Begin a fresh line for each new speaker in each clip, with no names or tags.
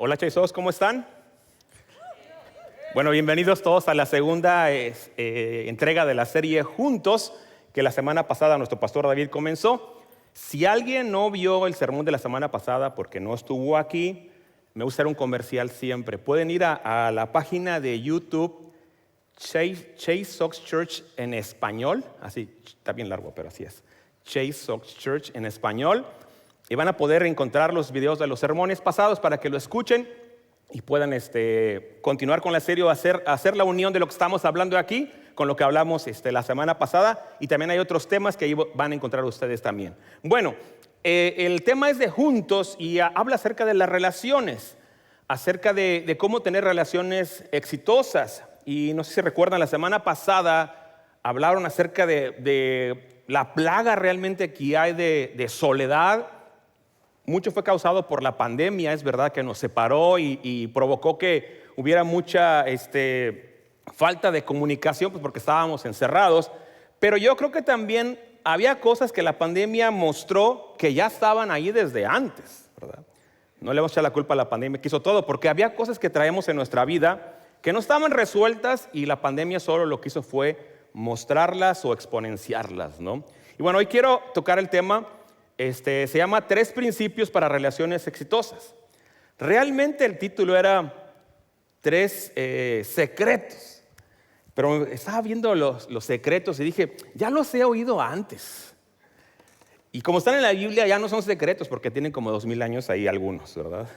Hola Chaisos, ¿cómo están? Bueno, bienvenidos todos a la segunda entrega de la serie Juntos, que la semana pasada nuestro pastor David comenzó. Si alguien no vio el sermón de la semana pasada porque no estuvo aquí, me gusta hacer un comercial siempre. Pueden ir a la página de YouTube Chase Sox Church en español, así, está bien largo, pero así es. Chase Sox Church en español. Y van a poder encontrar los videos de los sermones pasados para que lo escuchen y puedan continuar con la serie o hacer la unión de lo que estamos hablando aquí con lo que hablamos la semana pasada. Y también hay otros temas que ahí van a encontrar ustedes también. Bueno, el tema es de juntos y habla acerca de las relaciones, acerca de cómo tener relaciones exitosas. Y no sé si recuerdan, la semana pasada hablaron acerca de la plaga realmente que hay de soledad. Mucho fue causado por la pandemia, es verdad que nos separó y provocó que hubiera mucha falta de comunicación, pues porque estábamos encerrados. Pero yo creo que también había cosas que la pandemia mostró que ya estaban ahí desde antes, ¿verdad? No le vamos a echar la culpa a la pandemia que hizo todo, porque había cosas que traemos en nuestra vida que no estaban resueltas y la pandemia solo lo que hizo fue mostrarlas o exponenciarlas, ¿no? Y bueno, hoy quiero tocar el tema. Se llama 3 principios para relaciones exitosas. Realmente el título era 3 secretos, pero estaba viendo los secretos y dije, ya los he oído antes. Y como están en la Biblia ya no son secretos porque tienen como 2000 años ahí algunos, ¿verdad?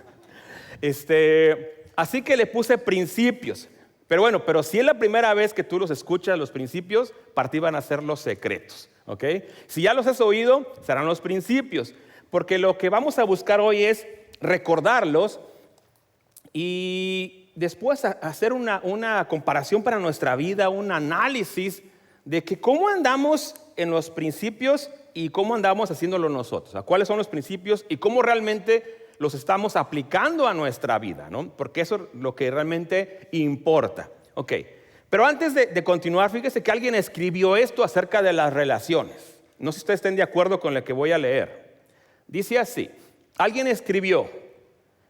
Así que le puse principios. Pero bueno, pero si es la primera vez que tú los escuchas, los principios, para ti van a ser los secretos. ¿Okay? Si ya los has oído, serán los principios, porque lo que vamos a buscar hoy es recordarlos y después hacer una comparación para nuestra vida, un análisis de que cómo andamos en los principios y cómo andamos haciéndolo nosotros. O sea, cuáles son los principios y cómo realmente los estamos aplicando a nuestra vida, ¿no? Porque eso es lo que realmente importa. Ok. Pero antes de continuar, fíjese que alguien escribió esto acerca de las relaciones. No sé si ustedes estén de acuerdo con lo que voy a leer. Dice así, alguien escribió,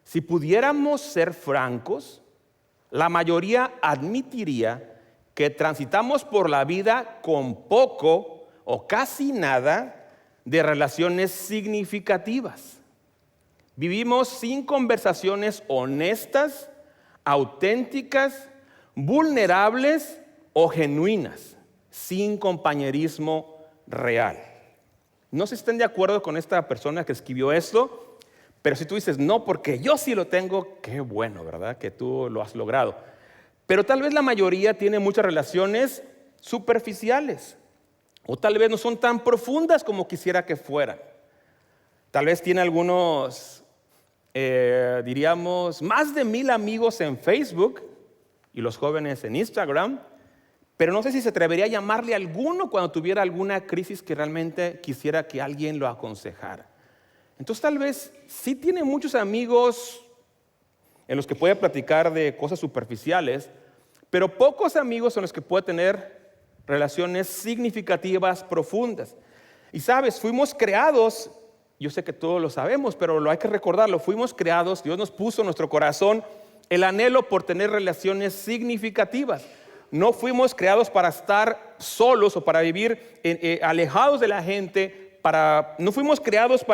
si pudiéramos ser francos, la mayoría admitiría que transitamos por la vida con poco o casi nada de relaciones significativas. Vivimos sin conversaciones honestas, auténticas, vulnerables o genuinas, sin compañerismo real. No sé si estén de acuerdo con esta persona que escribió esto, pero si tú dices, no, porque yo sí lo tengo, qué bueno, ¿verdad? Que tú lo has logrado. Pero tal vez la mayoría tiene muchas relaciones superficiales, o tal vez no son tan profundas como quisiera que fueran. Tal vez tiene algunos, diríamos, más de 1000 amigos en Facebook, y los jóvenes en Instagram, pero no sé si se atrevería a llamarle a alguno cuando tuviera alguna crisis que realmente quisiera que alguien lo aconsejara. Entonces tal vez sí tiene muchos amigos en los que puede platicar de cosas superficiales, pero pocos amigos en los que puede tener relaciones significativas, profundas. Y sabes, fuimos creados, yo sé que todos lo sabemos, pero lo hay que recordarlo, fuimos creados, Dios nos puso en nuestro corazón el anhelo por tener relaciones significativas. No fuimos creados para estar solos o para vivir alejados de la gente. No fuimos creados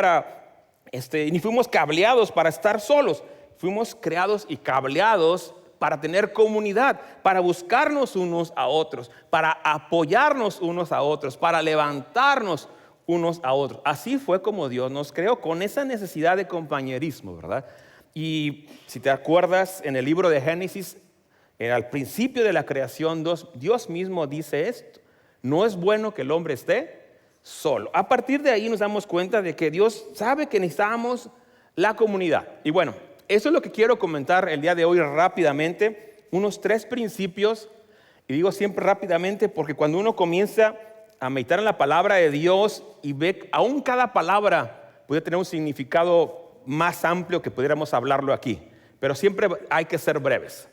ni fuimos cableados para estar solos. Fuimos creados y cableados para tener comunidad, para buscarnos unos a otros, para apoyarnos unos a otros, para levantarnos unos a otros. Así fue como Dios nos creó, con esa necesidad de compañerismo, ¿verdad? Y si te acuerdas, en el libro de Génesis, al principio de la creación, Dios mismo dice esto: no es bueno que el hombre esté solo. A partir de ahí nos damos cuenta de que Dios sabe que necesitamos la comunidad. Y bueno, eso es lo que quiero comentar el día de hoy rápidamente, unos 3 principios, y digo siempre rápidamente porque cuando uno comienza a meditar en la palabra de Dios y ve aún cada palabra puede tener un significado más amplio que pudiéramos hablarlo aquí, pero siempre hay que ser breves.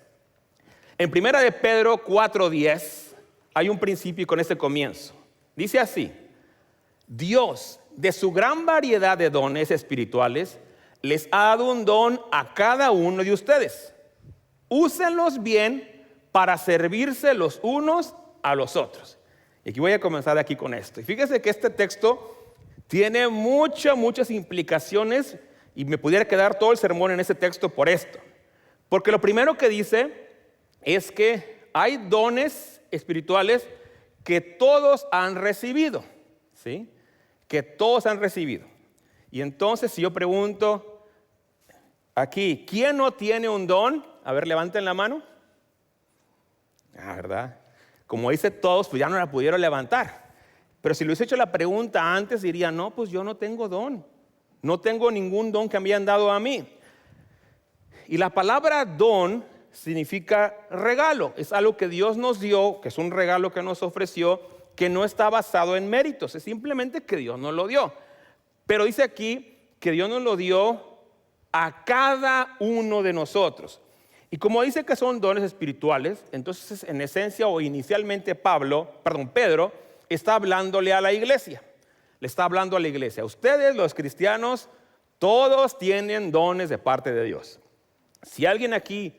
En 1 de Pedro 4:10 hay un principio con este comienzo. Dice así: Dios, de su gran variedad de dones espirituales, les ha dado un don a cada uno de ustedes. Úsenlos bien para servirse los unos a los otros. Y aquí voy a comenzar aquí con esto. Y fíjese que este texto tiene muchas implicaciones y me pudiera quedar todo el sermón en ese texto por esto. Porque lo primero que dice es que hay dones espirituales que todos han recibido, ¿sí? Que todos han recibido. Y entonces si yo pregunto aquí, ¿quién no tiene un don? A ver, levanten la mano. ¿Verdad? Como dice todos, pues ya no la pudieron levantar. Pero si le hubiese hecho la pregunta antes, diría, no, pues yo no tengo don. No tengo ningún don que me hayan dado a mí. Y la palabra don significa regalo. Es algo que Dios nos dio, que es un regalo que nos ofreció, que no está basado en méritos. Es simplemente que Dios nos lo dio. Pero dice aquí que Dios nos lo dio a cada uno de nosotros. Y como dice que son dones espirituales, entonces en esencia o inicialmente Pedro está hablándole a la iglesia. Le está hablando a la iglesia. Ustedes, los cristianos, todos tienen dones de parte de Dios. Si alguien aquí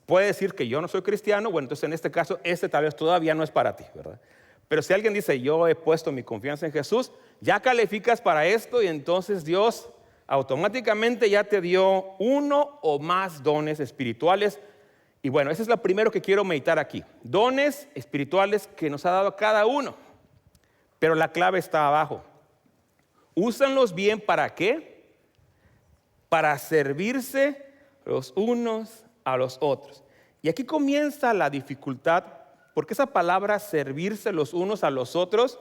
puede decir que yo no soy cristiano, bueno, entonces en este caso, tal vez todavía no es para ti, ¿verdad? Pero si alguien dice, yo he puesto mi confianza en Jesús, ya calificas para esto y entonces Dios automáticamente ya te dio uno o más dones espirituales. Y bueno, ese es lo primero que quiero meditar aquí. Dones espirituales que nos ha dado cada uno. Pero la clave está abajo. Úsenlos bien, ¿para qué? Para servirse los unos a los otros. Y aquí comienza la dificultad, porque esa palabra servirse los unos a los otros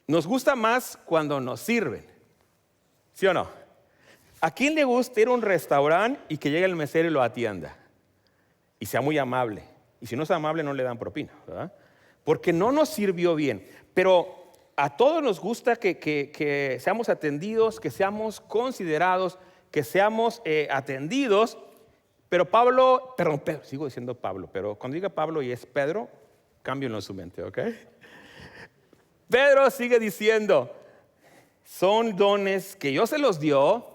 nos gusta más cuando nos sirven. ¿Sí o no? ¿A quién le gusta ir a un restaurante y que llegue el mesero y lo atienda? Y sea muy amable. Y si no es amable, no le dan propina, ¿verdad? Porque no nos sirvió bien. Pero a todos nos gusta que seamos atendidos, que seamos considerados, que seamos atendidos. Pero Pedro, sigo diciendo Pablo, pero cuando diga Pablo y es Pedro, cámbienlo en su mente, ¿ok? Pedro sigue diciendo, son dones que Dios se los dio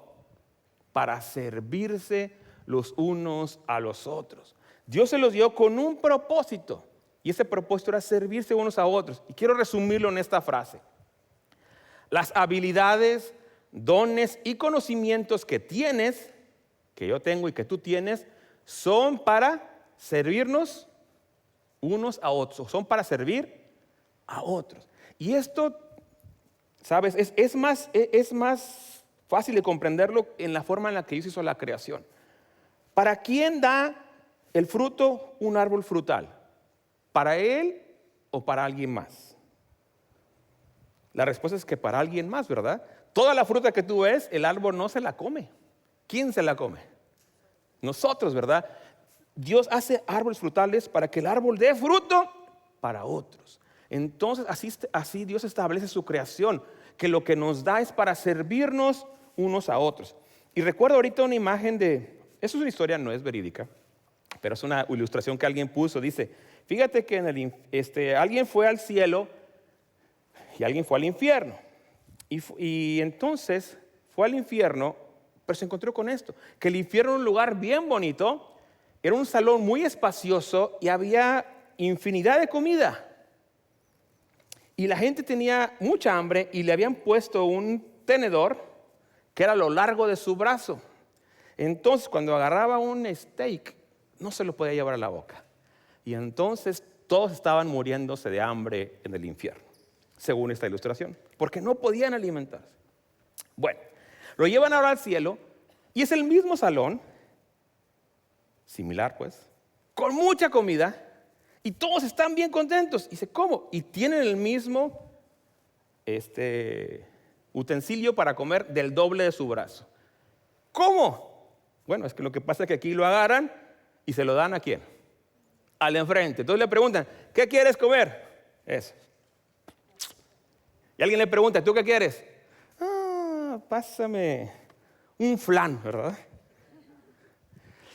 para servirse los unos a los otros. Dios se los dio con un propósito, y ese propósito era servirse unos a otros. Y quiero resumirlo en esta frase. Las habilidades, dones y conocimientos que tienes, que yo tengo y que tú tienes, son para servirnos unos a otros, son para servir a otros. Y esto, ¿sabes? Es más fácil de comprenderlo en la forma en la que Dios hizo la creación. ¿Para quién da el fruto un árbol frutal? ¿Para él o para alguien más? La respuesta es que para alguien más, ¿verdad? Toda la fruta que tú ves, el árbol no se la come. ¿Quién se la come? Nosotros, ¿verdad? Dios hace árboles frutales para que el árbol dé fruto para otros. Entonces, así Dios establece su creación, que lo que nos da es para servirnos unos a otros. Y recuerdo ahorita una imagen eso es una historia, no es verídica, pero es una ilustración que alguien puso. Dice, fíjate que alguien fue al cielo y alguien fue al infierno. Y entonces fue al infierno, pero se encontró con esto, que el infierno era un lugar bien bonito, era un salón muy espacioso y había infinidad de comida. Y la gente tenía mucha hambre y le habían puesto un tenedor que era a lo largo de su brazo. Entonces, cuando agarraba un steak, no se lo podía llevar a la boca. Y entonces todos estaban muriéndose de hambre en el infierno, según esta ilustración, porque no podían alimentarse. Bueno, lo llevan ahora al cielo y es el mismo salón, similar pues, con mucha comida. Y todos están bien contentos. Y dice, ¿cómo? Y tienen el mismo utensilio para comer del doble de su brazo. ¿Cómo? Bueno, es que lo que pasa es que aquí lo agarran y se lo dan ¿a quién? Al enfrente. Entonces le preguntan, ¿qué quieres comer? Eso. Y alguien le pregunta, ¿tú qué quieres? Pásame un flan, ¿verdad?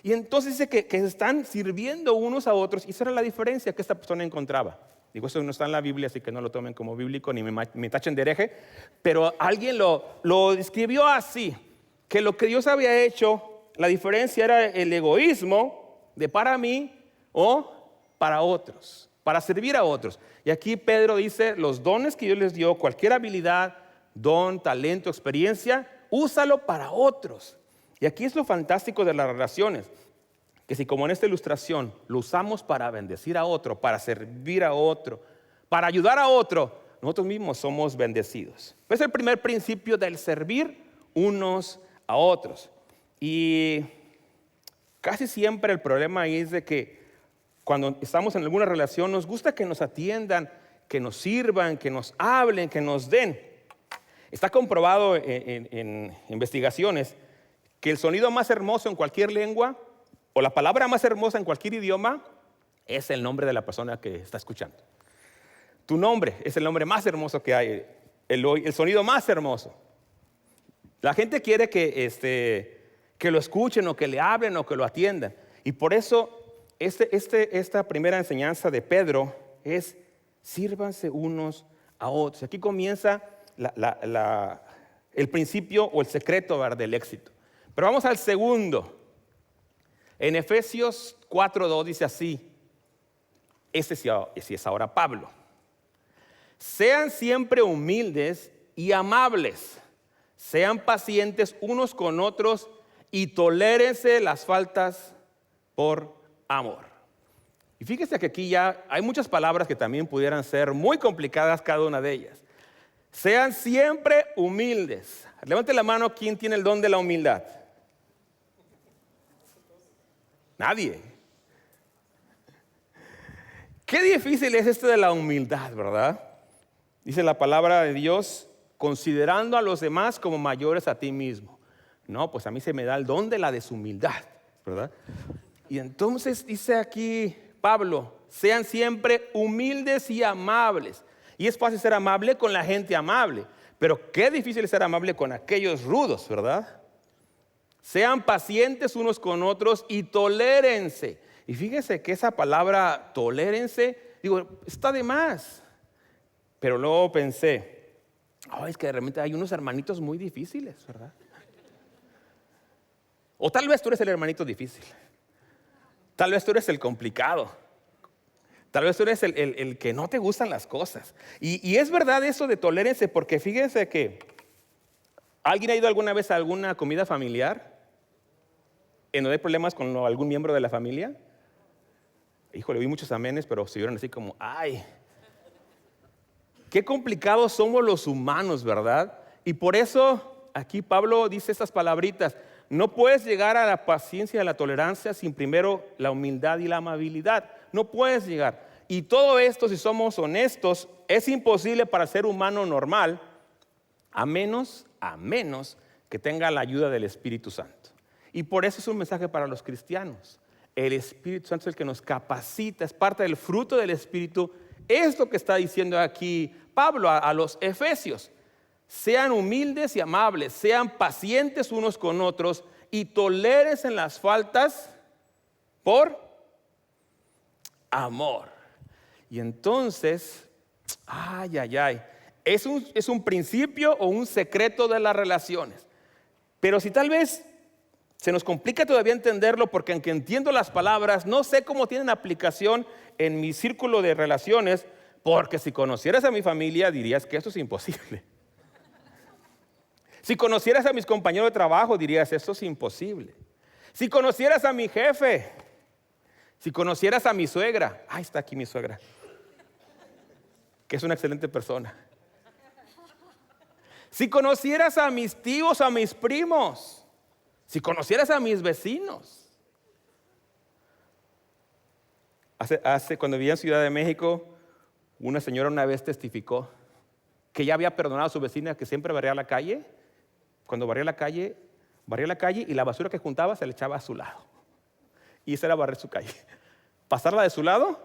Y entonces dice que se están sirviendo unos a otros, y esa era la diferencia que esta persona encontraba. Digo, eso no está en la Biblia, así que no lo tomen como bíblico ni me tachen de hereje. Pero alguien lo describió así, que lo que Dios había hecho, la diferencia era el egoísmo de para mí o para otros, para servir a otros. Y aquí Pedro dice, los dones que Dios les dio, cualquier habilidad, don, talento, experiencia, úsalo para otros. Y aquí es lo fantástico de las relaciones, que si como en esta ilustración lo usamos para bendecir a otro, para servir a otro, para ayudar a otro, nosotros mismos somos bendecidos. Es el primer principio del servir unos a otros. Y casi siempre el problema ahí es de que cuando estamos en alguna relación nos gusta que nos atiendan, que nos sirvan, que nos hablen, que nos den. Está comprobado en investigaciones que el sonido más hermoso en cualquier lengua o la palabra más hermosa en cualquier idioma es el nombre de la persona que está escuchando. Tu nombre es el nombre más hermoso que hay, el sonido más hermoso. La gente quiere que lo escuchen o que le hablen o que lo atiendan. Y por eso esta primera enseñanza de Pedro es sírvanse unos a otros. Aquí comienza el principio o el secreto, ¿verdad?, del éxito. Pero vamos al segundo. En Efesios 4:2 dice así, ese sí es ahora Pablo. Sean siempre humildes y amables, sean pacientes unos con otros y tolérense las faltas por amor. Y fíjese que aquí ya hay muchas palabras que también pudieran ser muy complicadas cada una de ellas. Sean siempre humildes. Levante la mano, ¿quién tiene el don de la humildad? Nadie. Qué difícil es esto de la humildad, ¿verdad? Dice la palabra de Dios, considerando a los demás como mayores a ti mismo. No, pues a mí se me da el don de la deshumildad, ¿verdad? Y entonces dice aquí Pablo, sean siempre humildes y amables. Y es fácil ser amable con la gente amable, pero qué difícil es ser amable con aquellos rudos, ¿verdad? Sean pacientes unos con otros y tolérense. Y fíjese que esa palabra tolérense, digo, está de más. Pero luego pensé, es que de repente hay unos hermanitos muy difíciles, ¿verdad? O tal vez tú eres el hermanito difícil. Tal vez tú eres el complicado. Tal vez tú eres el que no te gustan las cosas. Y es verdad eso de tolérense, porque fíjense que ¿alguien ha ido alguna vez a alguna comida familiar en donde hay problemas con algún miembro de la familia? Híjole, vi muchos amenes, pero se vieron así como, ¡ay! Qué complicados somos los humanos, ¿verdad? Y por eso aquí Pablo dice estas palabritas. No puedes llegar a la paciencia y a la tolerancia sin primero la humildad y la amabilidad. No puedes llegar. Y todo esto, si somos honestos, es imposible para el ser humano normal, a menos que tenga la ayuda del Espíritu Santo. Y por eso es un mensaje para los cristianos. El Espíritu Santo es el que nos capacita, es parte del fruto del Espíritu. Es lo que está diciendo aquí Pablo a los efesios. Sean humildes y amables, sean pacientes unos con otros y tolérense en las faltas por amor. Y entonces, es un principio o un secreto de las relaciones. Pero si tal vez se nos complica todavía entenderlo, porque aunque entiendo las palabras, no sé cómo tienen aplicación en mi círculo de relaciones, porque si conocieras a mi familia dirías que esto es imposible. Si conocieras a mis compañeros de trabajo dirías esto es imposible. Si conocieras a mi jefe, si conocieras a mi suegra, está aquí mi suegra, que es una excelente persona. Si conocieras a mis tíos, a mis primos, si conocieras a mis vecinos. Cuando vivía en Ciudad de México, una señora una vez testificó que ya había perdonado a su vecina que siempre barría la calle. Cuando barría la calle y la basura que juntaba se le echaba a su lado. Y esa era barrer su calle. Pasarla de su lado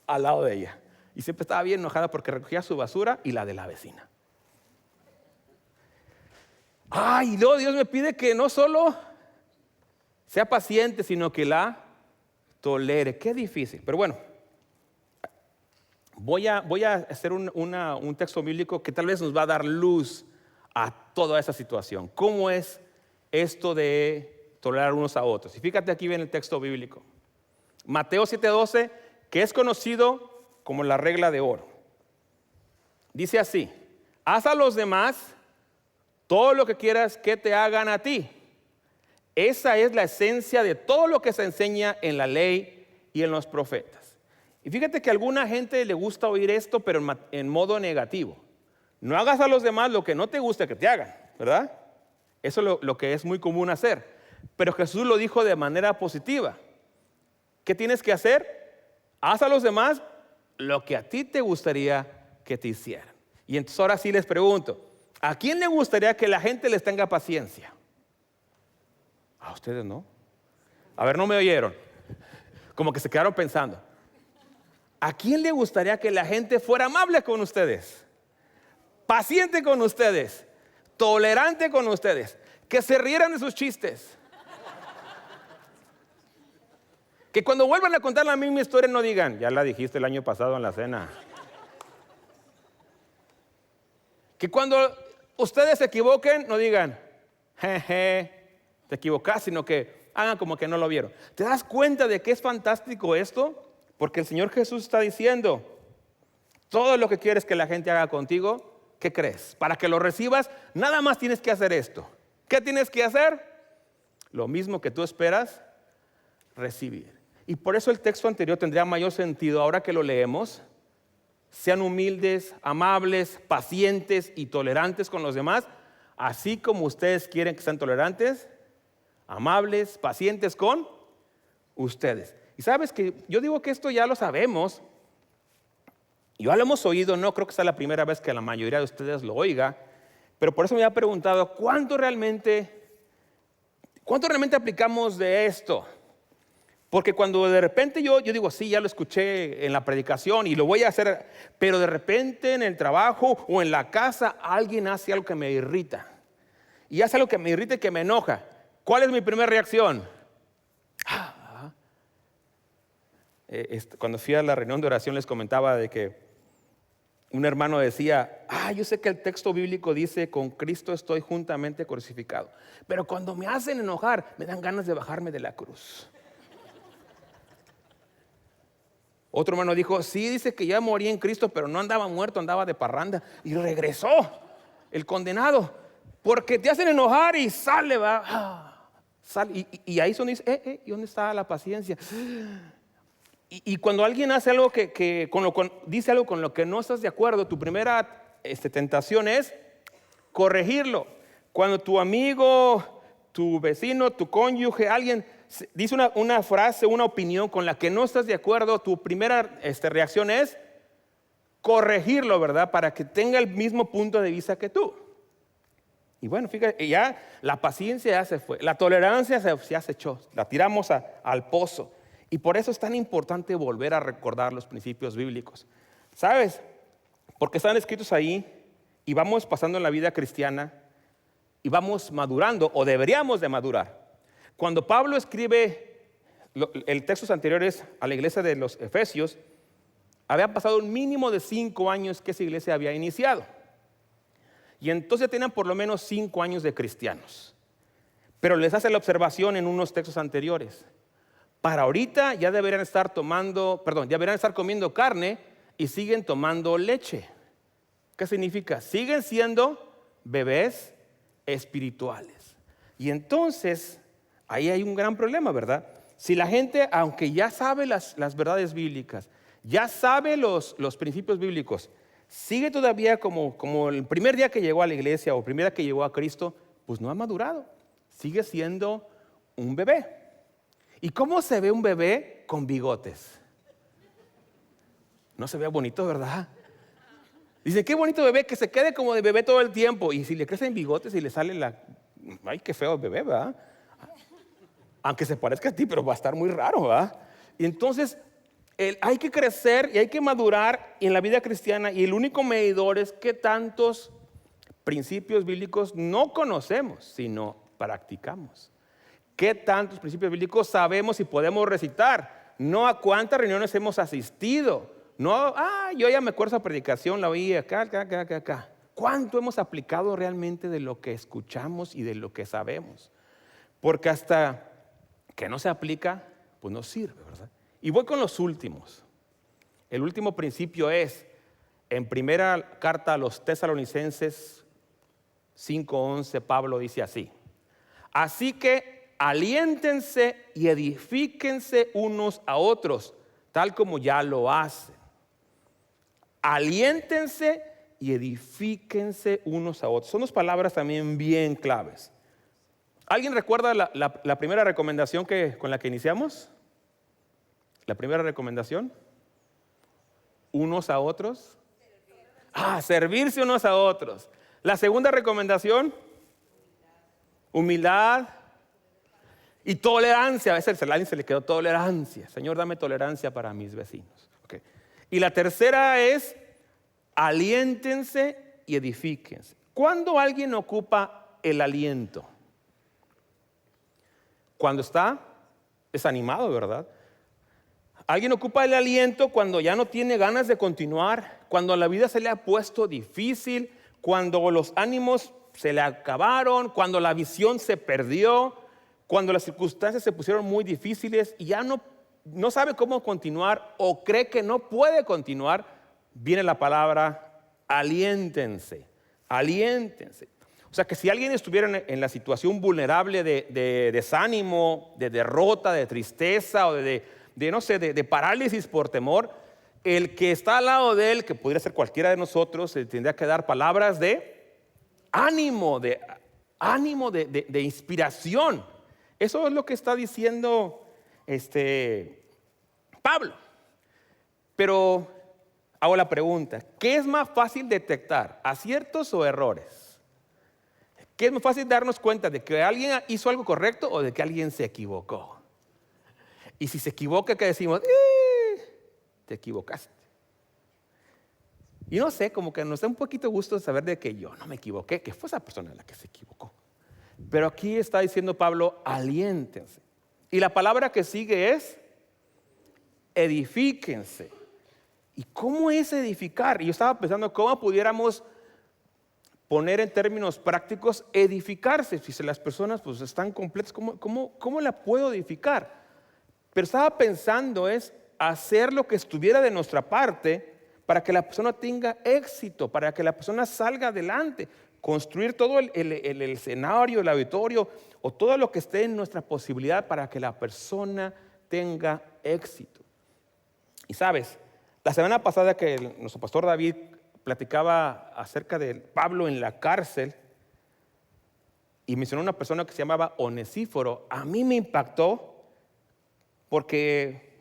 al lado de ella. Y siempre estaba bien enojada porque recogía su basura y la de la vecina. Y luego Dios me pide que no solo sea paciente, sino que la tolere. Qué difícil. Pero bueno, voy a hacer un texto bíblico que tal vez nos va a dar luz a toda esa situación. ¿Cómo es esto de tolerar unos a otros? Y fíjate, aquí viene el texto bíblico. Mateo 7:12, que es conocido como la regla de oro. Dice así: haz a los demás todo lo que quieras que te hagan a ti. Esa es la esencia de todo lo que se enseña en la ley y en los profetas. Y fíjate que a alguna gente le gusta oír esto, pero en modo negativo. No hagas a los demás lo que no te gusta que te hagan, ¿verdad? Eso es lo que es muy común hacer. Pero Jesús lo dijo de manera positiva. ¿Qué tienes que hacer? Haz a los demás lo que a ti te gustaría que te hicieran. Y entonces ahora sí les pregunto, ¿a quién le gustaría que la gente les tenga paciencia? A ustedes no. A ver, no me oyeron. Como que se quedaron pensando. ¿A quién le gustaría que la gente fuera amable con ustedes? Paciente con ustedes, tolerante con ustedes, que se rieran de sus chistes. Que cuando vuelvan a contar la misma historia no digan, ya la dijiste el año pasado en la cena. Que cuando ustedes se equivoquen no digan, jeje, te equivocas, sino que hagan como que no lo vieron. ¿Te das cuenta de que es fantástico esto? Porque el Señor Jesús está diciendo, todo lo que quieres que la gente haga contigo, ¿qué crees? Para que lo recibas, nada más tienes que hacer esto. ¿Qué tienes que hacer? Lo mismo que tú esperas recibir. Y por eso el texto anterior tendría mayor sentido ahora que lo leemos. Sean humildes, amables, pacientes y tolerantes con los demás, así como ustedes quieren que sean tolerantes, amables, pacientes con ustedes. Y sabes que yo digo que esto ya lo sabemos. Ya lo hemos oído, no creo que sea la primera vez que la mayoría de ustedes lo oiga, pero por eso me ha preguntado, ¿cuánto realmente aplicamos de esto? Porque cuando de repente yo digo, sí, ya lo escuché en la predicación y lo voy a hacer, pero de repente en el trabajo o en la casa alguien hace algo que me irrita. Y hace algo que me irrita y que me enoja. ¿Cuál es mi primera reacción? Cuando fui a la reunión de oración les comentaba de que un hermano decía, yo sé que el texto bíblico dice, con Cristo estoy juntamente crucificado. Pero cuando me hacen enojar, me dan ganas de bajarme de la cruz. Otro hermano dijo, sí, dice que ya morí en Cristo, pero no andaba muerto, andaba de parranda. Y regresó el condenado, porque te hacen enojar y sale, va. Sale, y ahí son dice, ¿y dónde está la paciencia? Y cuando alguien hace algo dice algo con lo que no estás de acuerdo, tu primera tentación es corregirlo. Cuando tu amigo, tu vecino, tu cónyuge, alguien dice una frase, una opinión con la que no estás de acuerdo, tu primera reacción es corregirlo, ¿verdad? Para que tenga el mismo punto de vista que tú. Y bueno, fíjate, ya la paciencia ya se fue, la tolerancia ya se echó, la tiramos al pozo. Y por eso es tan importante volver a recordar los principios bíblicos. ¿Sabes? Porque están escritos ahí y vamos pasando en la vida cristiana y vamos madurando, o deberíamos de madurar. Cuando Pablo escribe el textos anteriores a la iglesia de los Efesios, había pasado un mínimo de 5 años que esa iglesia había iniciado. Y entonces tenían por lo menos 5 años de cristianos. Pero les hace la observación en unos textos anteriores. Para ahorita ya deberían estar comiendo carne y siguen tomando leche. ¿Qué significa? Siguen siendo bebés espirituales. Y entonces, ahí hay un gran problema, ¿verdad? Si la gente, aunque ya sabe las verdades bíblicas, ya sabe los principios bíblicos, sigue todavía como el primer día que llegó a la iglesia o el primer día que llegó a Cristo, pues no ha madurado. Sigue siendo un bebé. ¿Y cómo se ve un bebé con bigotes? No se ve bonito, ¿verdad? Dice, qué bonito bebé, que se quede como de bebé todo el tiempo. Y si le crecen bigotes y le sale ay, qué feo el bebé, ¿verdad? Aunque se parezca a ti, pero va a estar muy raro, ¿verdad? Y entonces, hay que crecer y hay que madurar en la vida cristiana. Y el único medidor es qué tantos principios bíblicos no conocemos, sino practicamos. ¿Qué tantos principios bíblicos sabemos y podemos recitar? No a cuántas reuniones hemos asistido, No, yo ya me acuerdo esa predicación, la oí acá. ¿Cuánto hemos aplicado realmente de lo que escuchamos y de lo que sabemos? Porque hasta que no se aplica, pues no sirve, ¿verdad? Y voy con los últimos. El último principio es, en primera carta a los Tesalonicenses 5:11, Pablo dice así: así que aliéntense y edifíquense unos a otros, tal como ya lo hacen. Aliéntense y edifíquense unos a otros. Son dos palabras también bien claves. ¿Alguien recuerda la primera recomendación con la que iniciamos? La primera recomendación. Unos a otros. Servirse unos a otros. La segunda recomendación. Humildad y tolerancia. A veces a alguien se le quedó tolerancia. Señor, dame tolerancia para mis vecinos. Okay. Y la tercera es, aliéntense y edifíquense. ¿Cuándo alguien ocupa el aliento? Cuando está desanimado, ¿verdad? Alguien ocupa el aliento cuando ya no tiene ganas de continuar, cuando la vida se le ha puesto difícil, cuando los ánimos se le acabaron, cuando la visión se perdió, cuando las circunstancias se pusieron muy difíciles y ya no sabe cómo continuar o cree que no puede continuar. Viene la palabra aliéntense, aliéntense. O sea que si alguien estuviera en la situación vulnerable de desánimo, de derrota, de tristeza o de parálisis por temor, el que está al lado de él, que podría ser cualquiera de nosotros, tendría que dar palabras de ánimo, de inspiración. Eso es lo que está diciendo Pablo. Pero hago la pregunta, ¿qué es más fácil detectar? ¿Aciertos o errores? ¿Qué es más fácil darnos cuenta de que alguien hizo algo correcto o de que alguien se equivocó? Y si se equivoca, ¿qué decimos? Te equivocaste. Y no sé, como que nos da un poquito gusto saber de que yo no me equivoqué, que fue esa persona la que se equivocó. Pero aquí está diciendo Pablo, aliéntense. Y la palabra que sigue es edifíquense. ¿Y cómo es edificar? Y yo estaba pensando cómo pudiéramos poner en términos prácticos edificarse. Si las personas pues están completas, ¿cómo la puedo edificar? Pero estaba pensando es hacer lo que estuviera de nuestra parte para que la persona tenga éxito, para que la persona salga adelante, construir todo el escenario, el auditorio o todo lo que esté en nuestra posibilidad para que la persona tenga éxito. Y sabes, la semana pasada que nuestro pastor David platicaba acerca de Pablo en la cárcel y mencionó una persona que se llamaba Onesíforo, a mí me impactó porque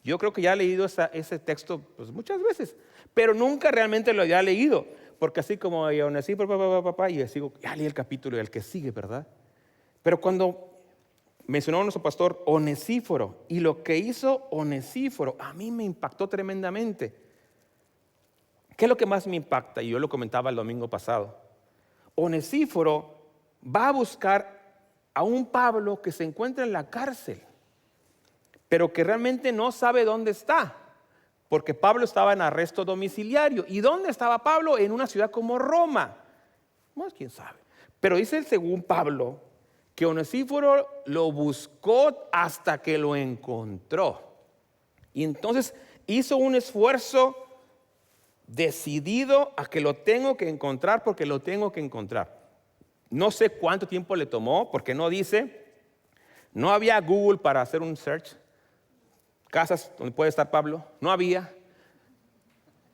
yo creo que ya he leído ese texto pues, muchas veces, pero nunca realmente lo había leído, porque así como Onesíforo, y yo sigo, ya leí el capítulo y el que sigue, ¿verdad? Pero cuando mencionó a nuestro pastor Onesíforo y lo que hizo Onesíforo, a mí me impactó tremendamente. ¿Qué es lo que más me impacta? Y yo lo comentaba el domingo pasado. Onesíforo va a buscar a un Pablo que se encuentra en la cárcel, pero que realmente no sabe dónde está, porque Pablo estaba en arresto domiciliario. ¿Y dónde estaba Pablo? En una ciudad como Roma. No, quién sabe. Pero dice según Pablo que Onesíforo lo buscó hasta que lo encontró. Y entonces hizo un esfuerzo decidido a que lo tengo que encontrar porque lo tengo que encontrar. No sé cuánto tiempo le tomó porque no dice, no había Google para hacer un search, casas donde puede estar Pablo, no había.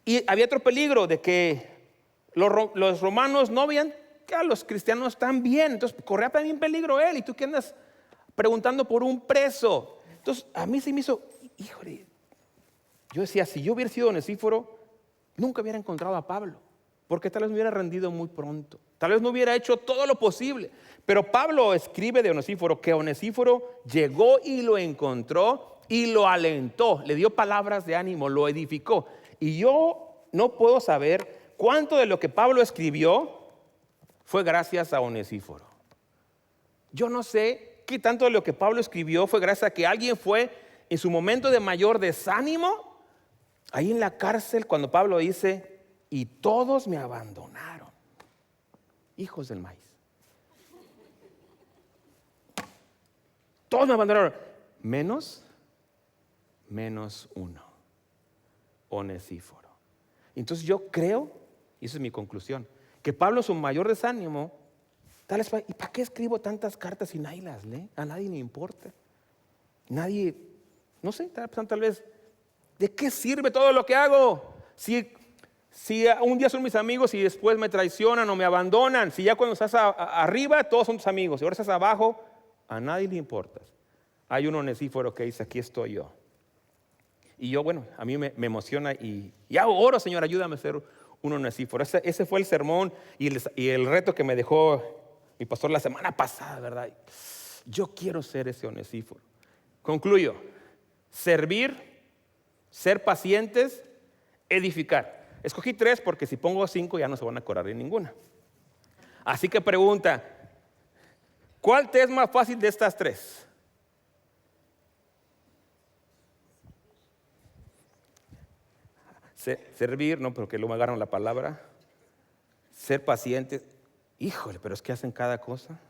Y había otro peligro de que los romanos no veían que a los cristianos están bien, entonces corría también peligro él y tú que andas preguntando por un preso. Entonces a mí se me hizo, híjole, yo decía, si yo hubiera sido Onesíforo, nunca hubiera encontrado a Pablo, porque tal vez me hubiera rendido muy pronto, tal vez no hubiera hecho todo lo posible. Pero Pablo escribe de Onesíforo que Onesíforo llegó y lo encontró y lo alentó, le dio palabras de ánimo, lo edificó. Y yo no puedo saber cuánto de lo que Pablo escribió fue gracias a Onesíforo. Yo no sé qué tanto de lo que Pablo escribió fue gracias a que alguien fue en su momento de mayor desánimo Ahí en la cárcel, cuando Pablo dice, y todos me abandonaron, hijos del maíz. Todos me abandonaron, menos uno, Onesíforo. Entonces yo creo, y esa es mi conclusión, que Pablo, su mayor desánimo, ¿y para qué escribo tantas cartas y nadie las lee? A nadie le importa. Nadie, no sé, tal vez, ¿de qué sirve todo lo que hago? Si un día son mis amigos y después me traicionan o me abandonan, si ya cuando estás arriba todos son tus amigos y ahora estás abajo, a nadie le importas. Hay un Onesíforo que dice, aquí estoy yo. Y yo, bueno, a mí me emociona y oro, Señor, ayúdame a ser un Onesíforo. Ese fue el sermón y el reto que me dejó mi pastor la semana pasada, ¿verdad? Yo quiero ser ese Onesíforo. Concluyo, servir, ser pacientes, edificar. Escogí 3 porque si pongo 5 ya no se van a acordar de ninguna. Así que pregunta, ¿cuál te es más fácil de estas 3? Servir, no, porque luego me agarran la palabra. Ser pacientes, híjole, pero es que hacen cada cosa.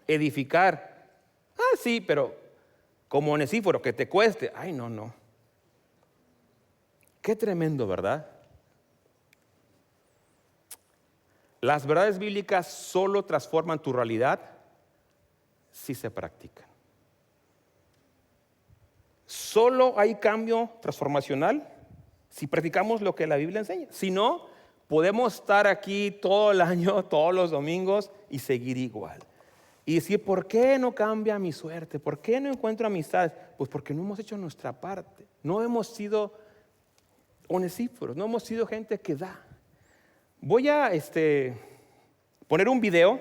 Edificar, sí, pero como Onesíforo, que te cueste. Ay, no. Qué tremendo, ¿verdad? Las verdades bíblicas solo transforman tu realidad si se practican. Solo hay cambio transformacional si practicamos lo que la Biblia enseña. Si no, podemos estar aquí todo el año, todos los domingos y seguir igual. Y decir, ¿por qué no cambia mi suerte? ¿Por qué no encuentro amistades? Pues porque no hemos hecho nuestra parte. No hemos sido onesíforos, no hemos sido gente que da. Voy a poner un video,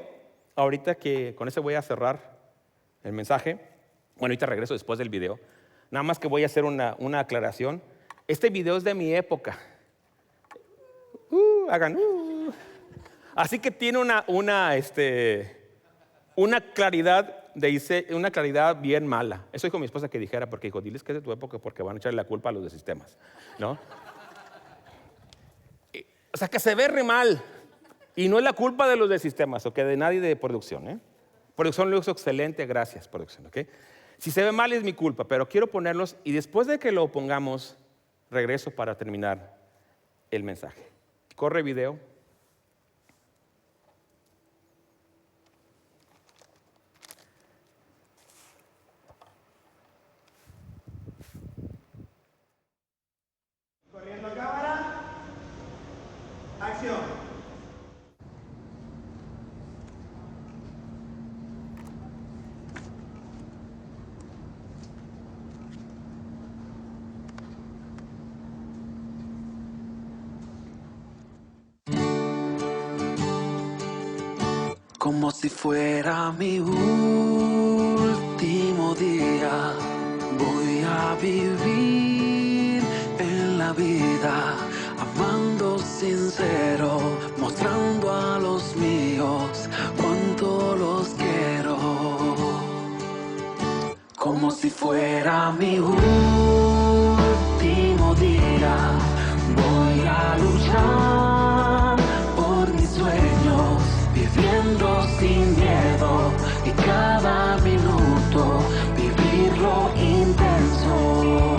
ahorita que con ese voy a cerrar el mensaje. Bueno, ahorita regreso después del video. Nada más que voy a hacer una aclaración. Este video es de mi época. Así que tiene una claridad bien mala. Eso dijo mi esposa que dijera, porque dijo, diles que es de tu época porque van a echarle la culpa a los de sistemas, ¿no? O sea, que se ve re mal. Y no es la culpa de los de sistemas, o que de nadie de producción, ¿eh? Producción lo hizo excelente, gracias, producción, ¿ok? Si se ve mal es mi culpa, pero quiero ponerlos y después de que lo pongamos, regreso para terminar el mensaje. Corre video.
Corriendo cámara. Acción.
Como si fuera mi último día, voy a vivir en la vida, amando sincero, mostrando a los míos cuánto los quiero. Como si fuera mi último día, voy a luchar por mis sueños, viviendo sin miedo y cada minuto vivirlo intenso.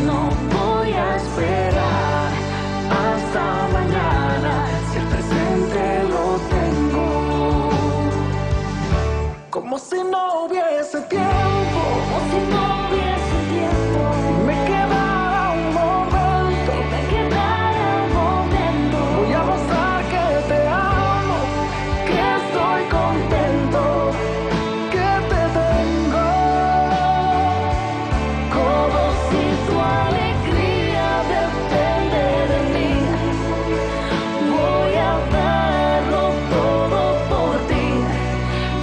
No voy a esperar hasta mañana si el presente lo tengo. Como si no hubiese tiempo, como si no hubiese tiempo. Me quedara un momento, me quedara un momento. Voy a mostrar que te amo, que estoy contento, que te tengo. Como si tu alegría depende de mí. Voy a darlo todo por ti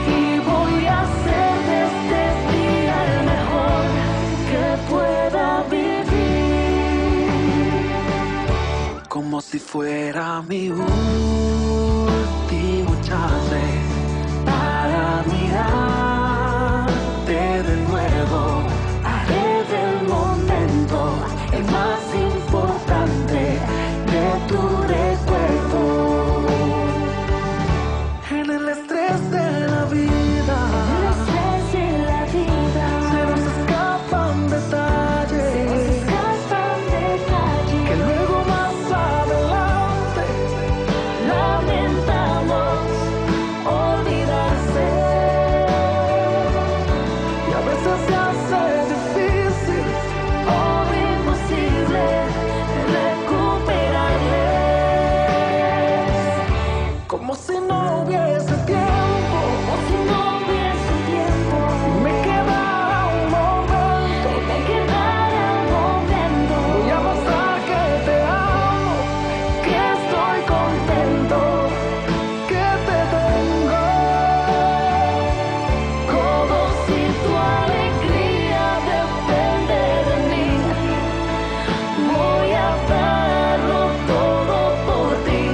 y voy a hacer de este día el mejor que pueda vivir. Como si fuera mi último chance para mirarte de nuevo. Haré del momento estrés de la vida, se nos escapan detalles, que luego más adelante lamentamos olvidarse. Y a veces se hace difícil o imposible recuperarles, como si no hubiese tiempo, me quedara un momento, voy a mostrar que te amo, que estoy contento, que te tengo. Como si tu alegría depende de mí, voy a darlo todo por ti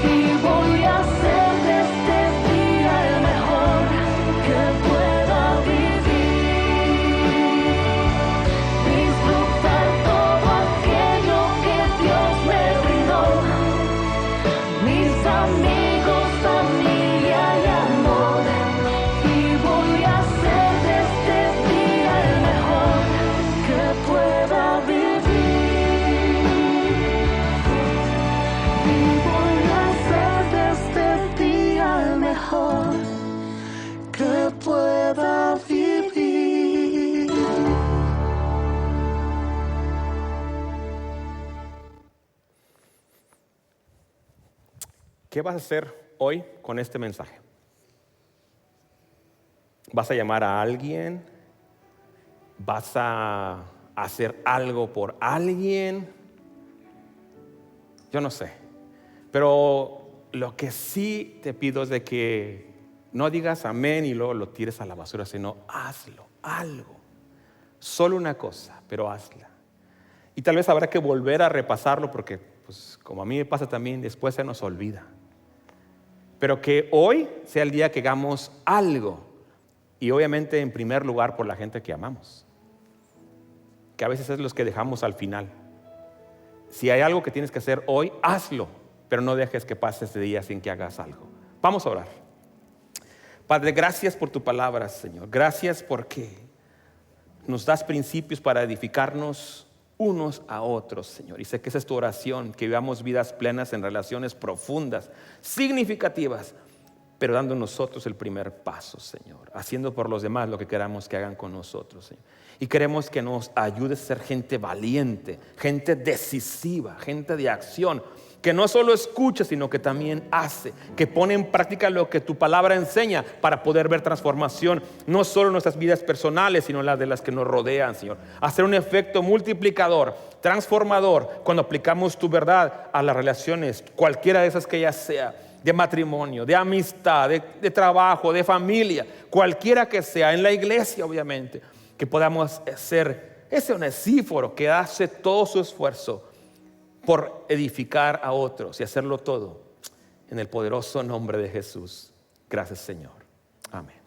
y voy a hacer de este día el mejor que pueda vivir. Disfrutar todo aquello que Dios me brindó, mis amigos, familia y amor, y voy a hacer de este día el mejor que pueda vivir. Y voy a hacer de este día el mejor que pueda vivir.
¿Qué vas a hacer hoy con este mensaje? ¿Vas a llamar a alguien? ¿Vas a hacer algo por alguien? Yo no sé. Pero lo que sí te pido es de que no digas amén y luego lo tires a la basura, sino hazlo, algo. Solo una cosa, pero hazla. Y tal vez habrá que volver a repasarlo porque, pues, como a mí me pasa también, después se nos olvida. Pero que hoy sea el día que hagamos algo. Y obviamente en primer lugar por la gente que amamos. Que a veces es los que dejamos al final. Si hay algo que tienes que hacer hoy, hazlo. Pero no dejes que pase este día sin que hagas algo. Vamos a orar. Padre, gracias por tu palabra, Señor. Gracias porque nos das principios para edificarnos unos a otros, Señor. Y sé que esa es tu oración, que vivamos vidas plenas en relaciones profundas, significativas, pero dando nosotros el primer paso, Señor, haciendo por los demás lo que queramos que hagan con nosotros, Señor. Y queremos que nos ayudes a ser gente valiente, gente decisiva, gente de acción, que no solo escucha, sino que también hace, que pone en práctica lo que tu palabra enseña para poder ver transformación, no solo en nuestras vidas personales, sino en las de las que nos rodean, Señor. Hacer un efecto multiplicador, transformador, cuando aplicamos tu verdad a las relaciones, cualquiera de esas que ellas sea, de matrimonio, de amistad, de trabajo, de familia, cualquiera que sea, en la iglesia obviamente, que podamos ser ese Onesíforo que hace todo su esfuerzo por edificar a otros y hacerlo todo en el poderoso nombre de Jesús. Gracias, Señor. Amén.